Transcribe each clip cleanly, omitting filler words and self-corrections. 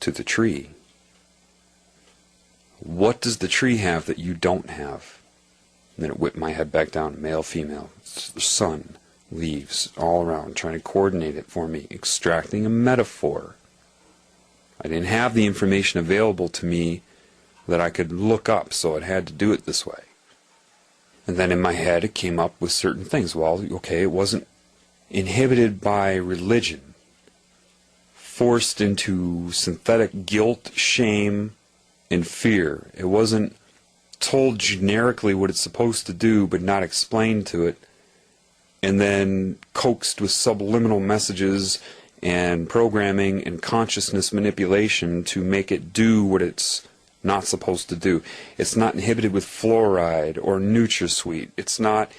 to the tree. What does the tree have that you don't have? And then it whipped my head back down, male, female, sun, leaves, all around, trying to coordinate it for me, extracting a metaphor. I didn't have the information available to me that I could look up, so it had to do it this way. And then in my head it came up with certain things. Well, okay, it wasn't inhibited by religion, forced into synthetic guilt, shame, and fear. It wasn't told generically what it's supposed to do but not explained to it, and then coaxed with subliminal messages and programming and consciousness manipulation to make it do what it's not supposed to do. It's not inhibited with fluoride or NutraSweet. It's not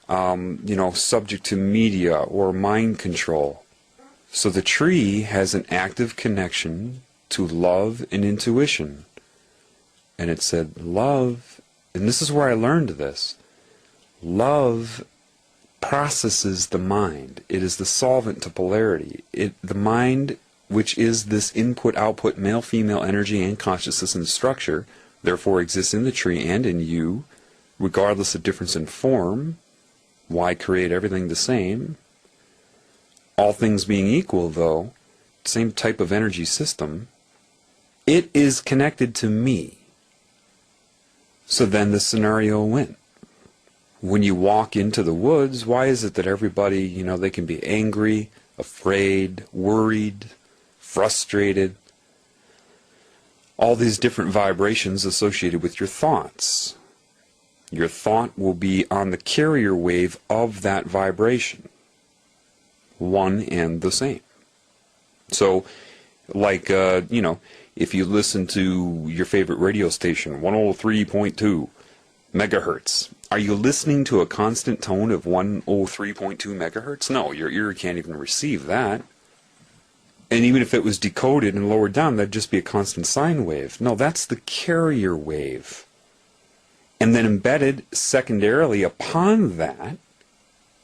subject to media or mind control. So the tree has an active connection to love and intuition. And it said, love, and this is where I learned this, love processes the mind. It is the solvent to polarity. The mind, which is this input-output male-female energy and consciousness and structure, therefore exists in the tree and in you, regardless of difference in form. Why create everything the same? All things being equal, though, same type of energy system, it is connected to me. So then the scenario went. When you walk into the woods, why is it that everybody, they can be angry, afraid, worried, frustrated? All these different vibrations associated with your thoughts. Your thought will be on the carrier wave of that vibration. One and the same. So, like, if you listen to your favorite radio station, 103.2 megahertz, are you listening to a constant tone of 103.2 megahertz? No, your ear can't even receive that. And even if it was decoded and lowered down, that'd just be a constant sine wave. No, that's the carrier wave. And then embedded secondarily upon that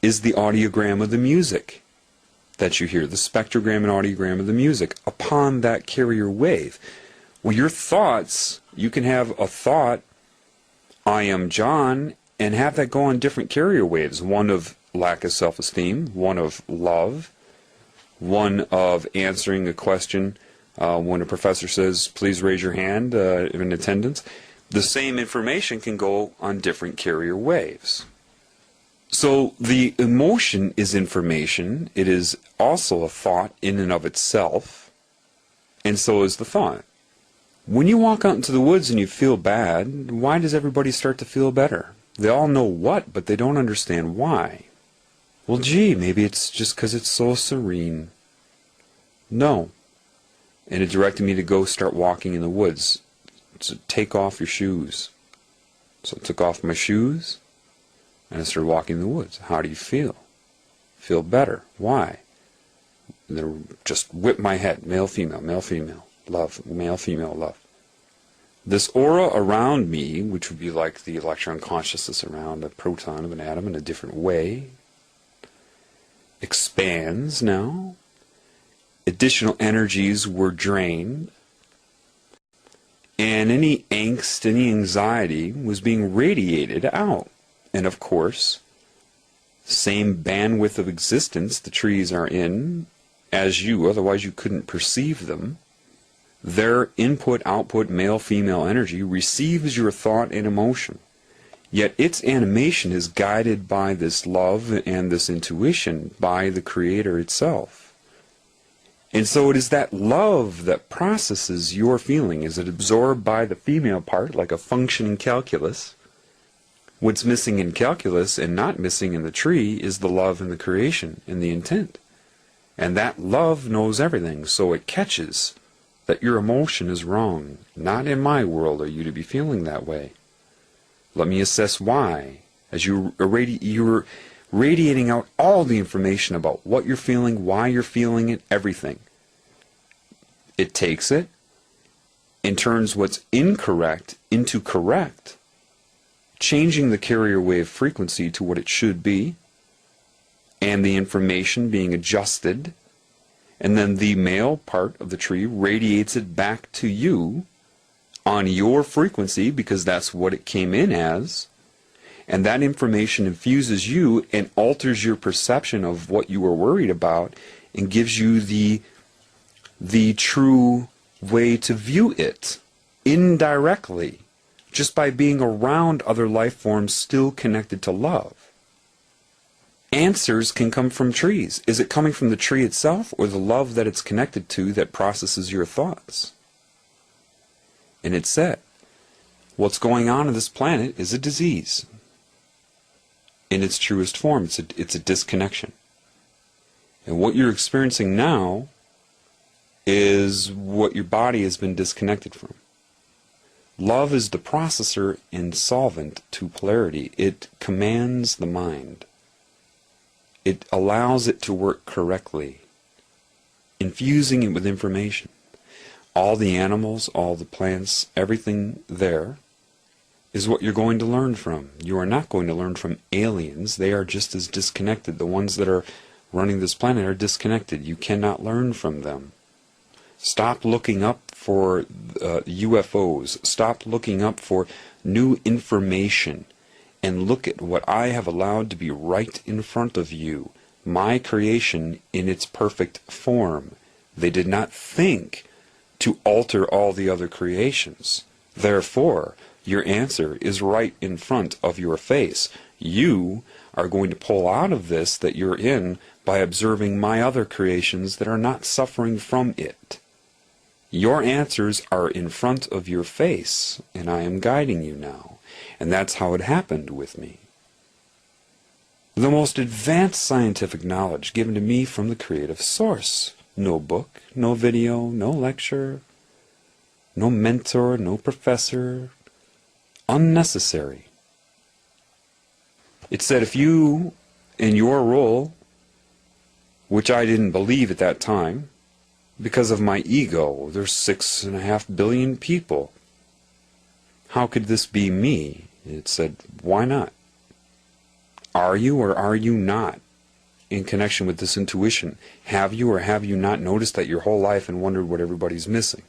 is the audiogram of the music that you hear, the spectrogram and audiogram of the music upon that carrier wave. Well, your thoughts, you can have a thought, I am John, and have that go on different carrier waves. One of lack of self-esteem, one of love, one of answering a question when a professor says, please raise your hand in attendance. The same information can go on different carrier waves. So the emotion is information. It is also a thought in and of itself, and so is the thought. When you walk out into the woods and you feel bad, why does everybody start to feel better? They all know what, but they don't understand why. Well, gee, maybe it's just because it's so serene. No. And it directed me to go start walking in the woods. So take off your shoes. So I took off my shoes, and I started walking in the woods. How do you feel? Feel better. Why? And then just whip my head. Male, female, love, male, female, love. This aura around me, which would be like the electron consciousness around a proton of an atom in a different way, expands now. Additional energies were drained. And any angst, any anxiety was being radiated out. And of course, same bandwidth of existence the trees are in as you, otherwise you couldn't perceive them. Their input-output male-female energy receives your thought and emotion. Yet its animation is guided by this love and this intuition by the Creator itself. And so it is that love that processes your feeling. Is it absorbed by the female part, like a functioning calculus? What's missing in calculus and not missing in the tree is the love and the creation and the intent. And that love knows everything, so it catches that your emotion is wrong. Not in my world are you to be feeling that way. Let me assess why. As you're radiating out all the information about what you're feeling, why you're feeling it, everything. It takes it and turns what's incorrect into correct, changing the carrier wave frequency to what it should be, and the information being adjusted, And then the male part of the tree radiates it back to you on your frequency, because that's what it came in as. And that information infuses you and alters your perception of what you were worried about and gives you the true way to view it indirectly, just by being around other life forms still connected to love. Answers can come from trees. Is it coming from the tree itself or the love that it's connected to that processes your thoughts? And it said, what's going on this planet is a disease. In its truest form, it's a disconnection. And what you're experiencing now is what your body has been disconnected from. Love is the processor and solvent to polarity. It commands the mind. It allows it to work correctly, infusing it with information. All the animals, all the plants, everything there is what you're going to learn from. You are not going to learn from aliens. They are just as disconnected. The ones that are running this planet are disconnected. You cannot learn from them. Stop looking up for UFOs. Stop looking up for new information. And look at what I have allowed to be right in front of you. My creation in its perfect form. They did not think to alter all the other creations. Therefore, your answer is right in front of your face. You are going to pull out of this that you're in by observing my other creations that are not suffering from it. Your answers are in front of your face, and I am guiding you now. And that's how it happened with me. The most advanced scientific knowledge given to me from the creative source. No book, no video, no lecture, no mentor, no professor. Unnecessary. It said if you, in your role, which I didn't believe at that time, because of my ego, there's 6.5 billion people. How could this be me? It said, why not? Are you or are you not in connection with this intuition? Have you or have you not noticed that your whole life and wondered what everybody's missing?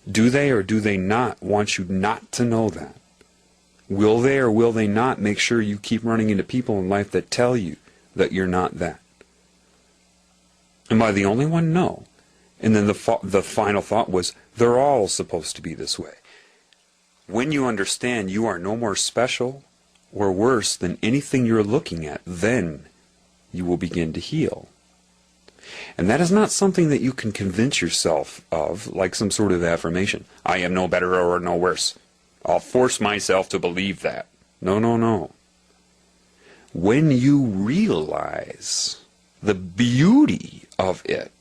Do they or do they not want you not to know that? Will they or will they not make sure you keep running into people in life that tell you that you're not that? Am I the only one? No. And then the final thought was, they're all supposed to be this way. When you understand you are no more special or worse than anything you're looking at, then you will begin to heal. And that is not something that you can convince yourself of, like some sort of affirmation. I am no better or no worse. I'll force myself to believe that. No, no, no. When you realize the beauty of it,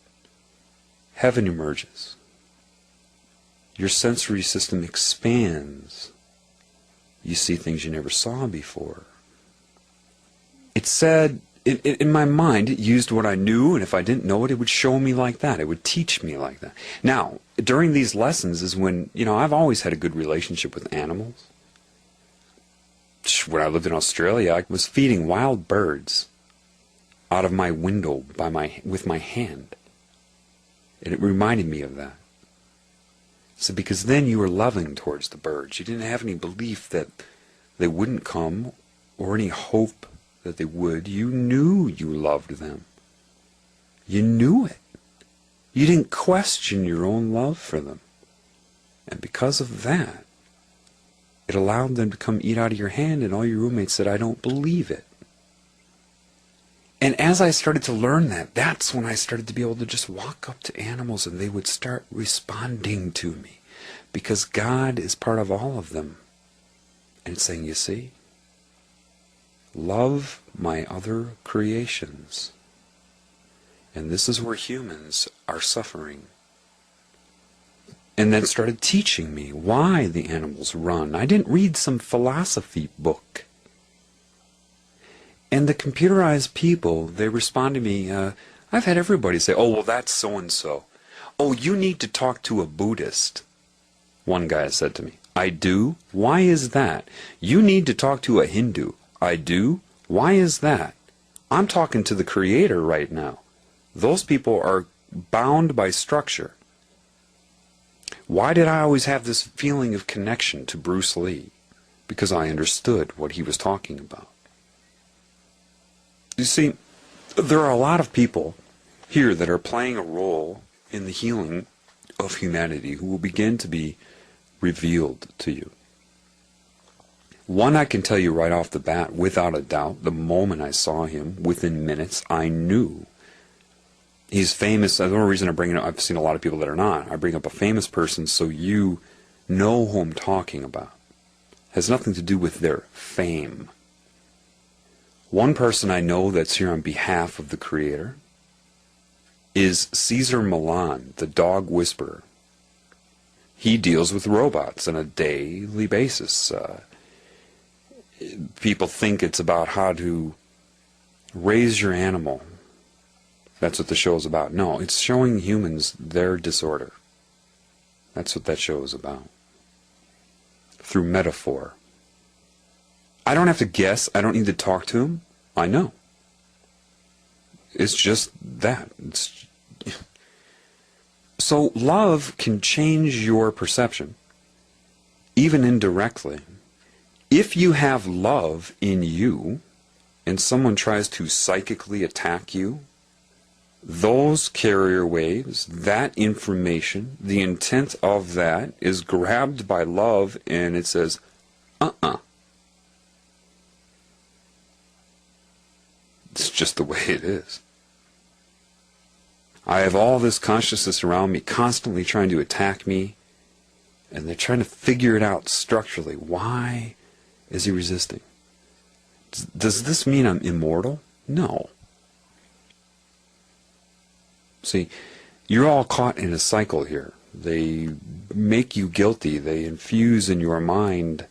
heaven emerges. Your sensory system expands. You see things you never saw before. It said, in my mind, it used what I knew, and if I didn't know it, it would show me like that. It would teach me like that. Now, during these lessons is when, I've always had a good relationship with animals. When I lived in Australia, I was feeding wild birds out of my window with my hand. And it reminded me of that. So because then you were loving towards the birds. You didn't have any belief that they wouldn't come or any hope that they would. You knew you loved them. You knew it. You didn't question your own love for them. And because of that, it allowed them to come eat out of your hand, and all your roommates said, I don't believe it. And as I started to learn that, that's when I started to be able to just walk up to animals and they would start responding to me. Because God is part of all of them. And it's saying, you see, love my other creations. And this is where humans are suffering. And then started teaching me why the animals run. I didn't read some philosophy book. And the computerized people, they respond to me, I've had everybody say, oh, well, that's so-and-so. Oh, you need to talk to a Buddhist. One guy said to me, I do? Why is that? You need to talk to a Hindu. I do? Why is that? I'm talking to the Creator right now. Those people are bound by structure. Why did I always have this feeling of connection to Bruce Lee? Because I understood what he was talking about. You see, there are a lot of people here that are playing a role in the healing of humanity who will begin to be revealed to you. One I can tell you right off the bat, without a doubt, the moment I saw him, within minutes, I knew. He's famous. The only reason I bring it up, I've seen a lot of people that are not. I bring up a famous person so you know who I'm talking about. It has nothing to do with their fame. One person I know that's here on behalf of the Creator is Cesar Millan, the dog whisperer. He deals with robots on a daily basis. People think it's about how to raise your animal. That's what the show is about. No, it's showing humans their disorder. That's what that show is about. Through metaphor. I don't have to guess. I don't need to talk to him. I know. It's just that. So love can change your perception, even indirectly. If you have love in you, and someone tries to psychically attack you, those carrier waves, that information, the intent of that is grabbed by love, and it says, It's just the way it is. I have all this consciousness around me constantly trying to attack me, and they're trying to figure it out structurally. Why is he resisting? Does this mean I'm immortal? No. See, you're all caught in a cycle here. They make you guilty. They infuse in your mind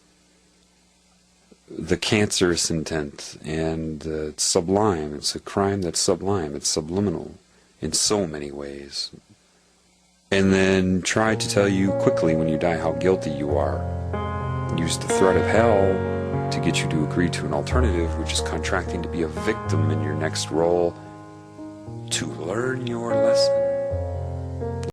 the cancerous intent, and it's sublime. It's a crime that's sublime. It's subliminal in so many ways. And then try to tell you quickly when you die how guilty you are. Use the threat of hell to get you to agree to an alternative, which is contracting to be a victim in your next role to learn your lesson.